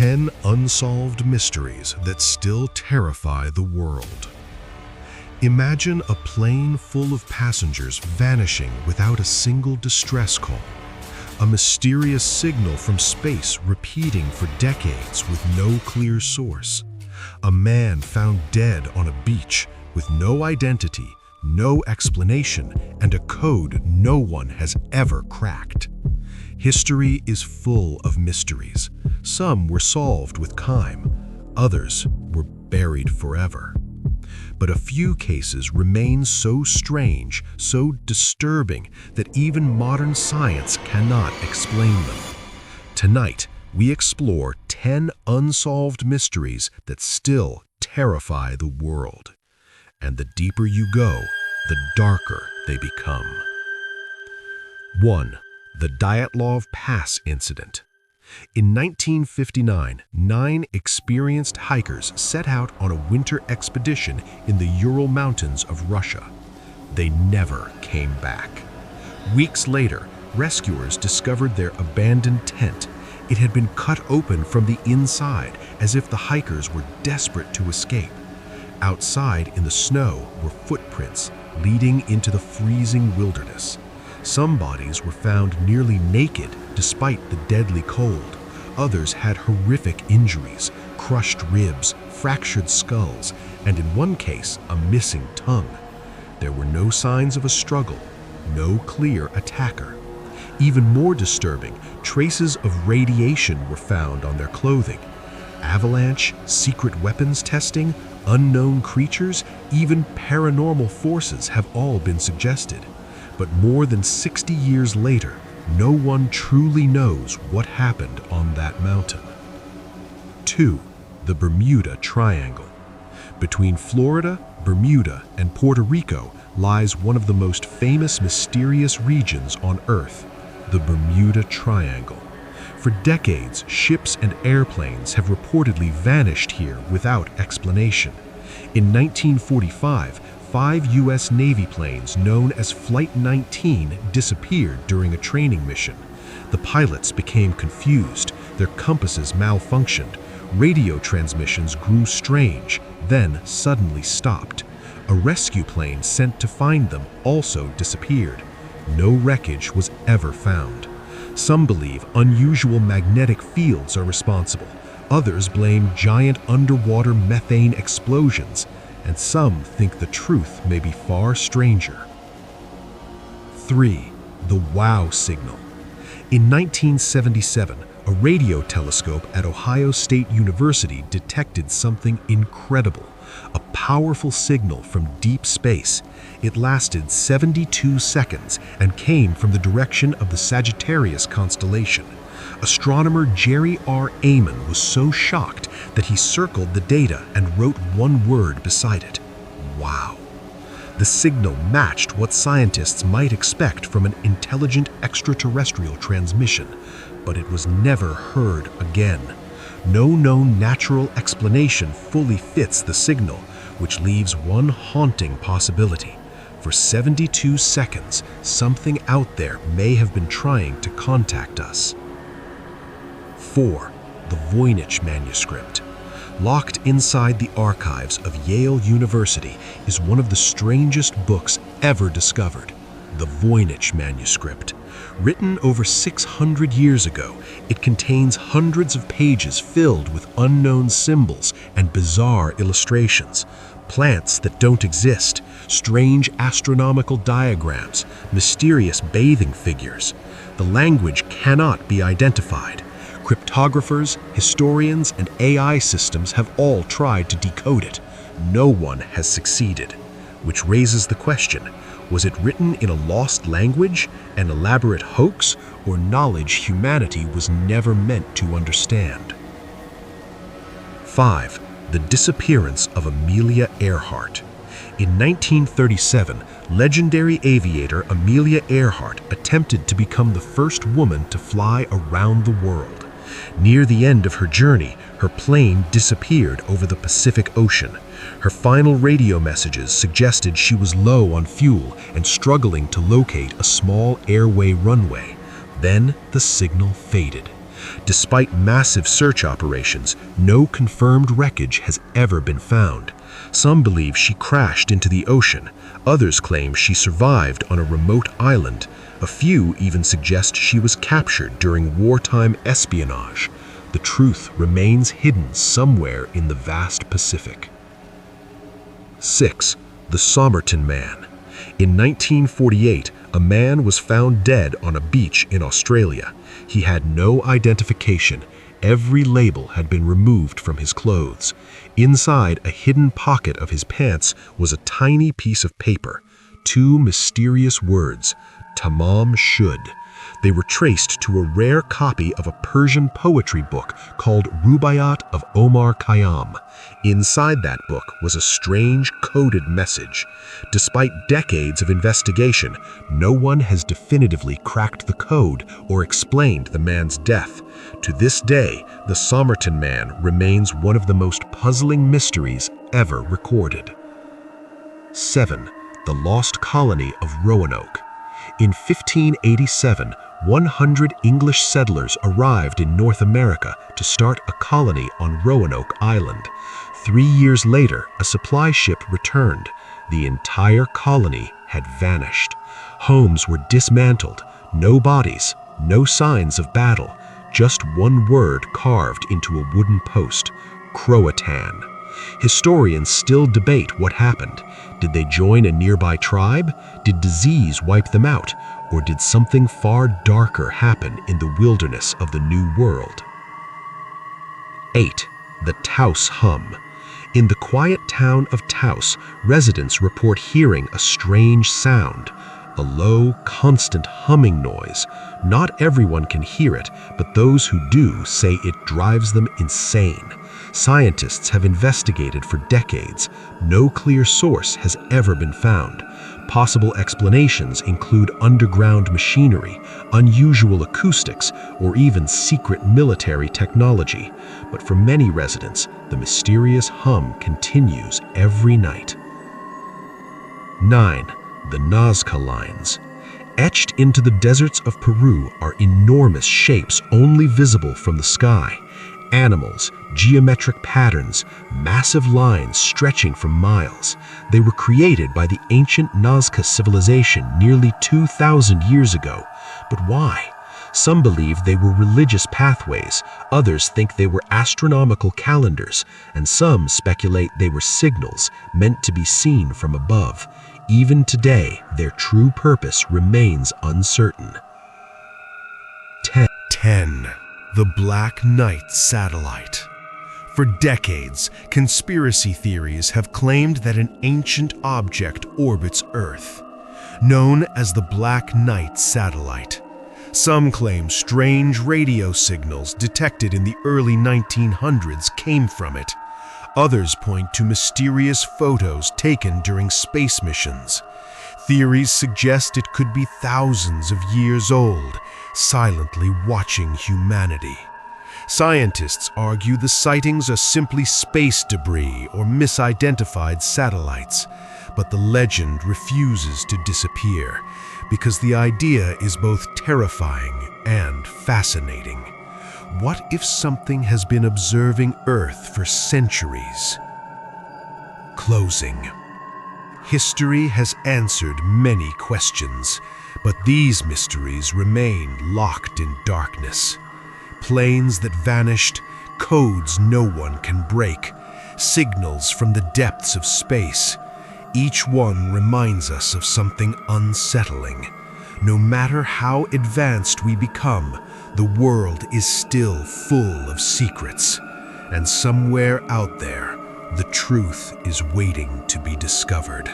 10 unsolved mysteries that still terrify the world. Imagine a plane full of passengers vanishing without a single distress call. A mysterious signal from space repeating for decades with no clear source. A man found dead on a beach with no identity, no explanation, and a code no one has ever cracked. History is full of mysteries. Some were solved with time, others were buried forever. But a few cases remain so strange, so disturbing, that even modern science cannot explain them. Tonight, we explore 10 unsolved mysteries that still terrify the world. And the deeper you go, the darker they become. 1. The Dyatlov Pass Incident. In 1959, 9 experienced hikers set out on a winter expedition in the Ural Mountains of Russia. They never came back. Weeks later, rescuers discovered their abandoned tent. It had been cut open from the inside, as if the hikers were desperate to escape. Outside in the snow were footprints leading into the freezing wilderness. Some bodies were found nearly naked despite the deadly cold. Others had horrific injuries, crushed ribs, fractured skulls, and in one case, a missing tongue. There were no signs of a struggle, no clear attacker. Even more disturbing, traces of radiation were found on their clothing. Avalanche, secret weapons testing, unknown creatures, even paranormal forces have all been suggested. But more than 60 years later, no one truly knows what happened on that mountain. 2. The Bermuda Triangle. Between Florida, Bermuda, and Puerto Rico lies one of the most famous mysterious regions on Earth, the Bermuda Triangle. For decades, ships and airplanes have reportedly vanished here without explanation. In 1945, 5 U.S. Navy planes known as Flight 19 disappeared during a training mission. The pilots became confused, their compasses malfunctioned, radio transmissions grew strange, then suddenly stopped. A rescue plane sent to find them also disappeared. No wreckage was ever found. Some believe unusual magnetic fields are responsible. Others blame giant underwater methane explosions. And some think the truth may be far stranger. 3. The WOW signal. In 1977, a radio telescope at Ohio State University detected something incredible, a powerful signal from deep space. It lasted 72 seconds and came from the direction of the Sagittarius constellation. Astronomer Jerry R. Amon was so shocked that he circled the data and wrote one word beside it: wow. The signal matched what scientists might expect from an intelligent extraterrestrial transmission, but it was never heard again. No known natural explanation fully fits the signal, which leaves one haunting possibility. For 72 seconds, something out there may have been trying to contact us. 4. The Voynich Manuscript. Locked inside the archives of Yale University is one of the strangest books ever discovered, the Voynich Manuscript. Written over 600 years ago, it contains hundreds of pages filled with unknown symbols and bizarre illustrations. Plants that don't exist, strange astronomical diagrams, mysterious bathing figures. The language cannot be identified. Cryptographers, historians, and AI systems have all tried to decode it. No one has succeeded. Which raises the question, was it written in a lost language, an elaborate hoax, or knowledge humanity was never meant to understand? 5. The disappearance of Amelia Earhart. In 1937, legendary aviator Amelia Earhart attempted to become the first woman to fly around the world. Near the end of her journey, her plane disappeared over the Pacific Ocean. Her final radio messages suggested she was low on fuel and struggling to locate a small airway runway. Then the signal faded. Despite massive search operations, no confirmed wreckage has ever been found. Some believe she crashed into the ocean. Others claim she survived on a remote island. A few even suggest she was captured during wartime espionage. The truth remains hidden somewhere in the vast Pacific. 6. The Somerton Man. In 1948, a man was found dead on a beach in Australia. He had no identification. Every label had been removed from his clothes. Inside a hidden pocket of his pants was a tiny piece of paper. 2 mysterious words, Tamam Shud. They were traced to a rare copy of a Persian poetry book called Rubaiyat of Omar Khayyam. Inside that book was a strange coded message. Despite decades of investigation, no one has definitively cracked the code or explained the man's death. To this day, the Somerton Man remains one of the most puzzling mysteries ever recorded. 7. The Lost Colony of Roanoke. In 1587, 100 English settlers arrived in North America to start a colony on Roanoke Island. 3 years later, a supply ship returned. The entire colony had vanished. Homes were dismantled, no bodies, no signs of battle, just one word carved into a wooden post, Croatan. Historians still debate what happened. Did they join a nearby tribe? Did disease wipe them out? Or did something far darker happen in the wilderness of the New World? 8. The Taos Hum. In the quiet town of Taos, residents report hearing a strange sound, a low, constant humming noise. Not everyone can hear it, but those who do say it drives them insane. Scientists have investigated for decades. No clear source has ever been found. Possible explanations include underground machinery, unusual acoustics, or even secret military technology. But for many residents, the mysterious hum continues every night. 9. The Nazca Lines. Etched into the deserts of Peru are enormous shapes only visible from the sky. Animals, geometric patterns, massive lines stretching for miles. They were created by the ancient Nazca civilization nearly 2,000 years ago. But why? Some believe they were religious pathways, others think they were astronomical calendars, and some speculate they were signals meant to be seen from above. Even today, their true purpose remains uncertain. 10. The Black Knight Satellite. For decades, conspiracy theories have claimed that an ancient object orbits Earth, known as the Black Knight Satellite. Some claim strange radio signals detected in the early 1900s came from it. Others point to mysterious photos taken during space missions. Theories suggest it could be thousands of years old, silently watching humanity. Scientists argue the sightings are simply space debris or misidentified satellites, but the legend refuses to disappear because the idea is both terrifying and fascinating. What if something has been observing Earth for centuries? Closing. History has answered many questions, but these mysteries remain locked in darkness. Planes that vanished, codes no one can break, signals from the depths of space. Each one reminds us of something unsettling. No matter how advanced we become, the world is still full of secrets. And somewhere out there, the truth is waiting to be discovered.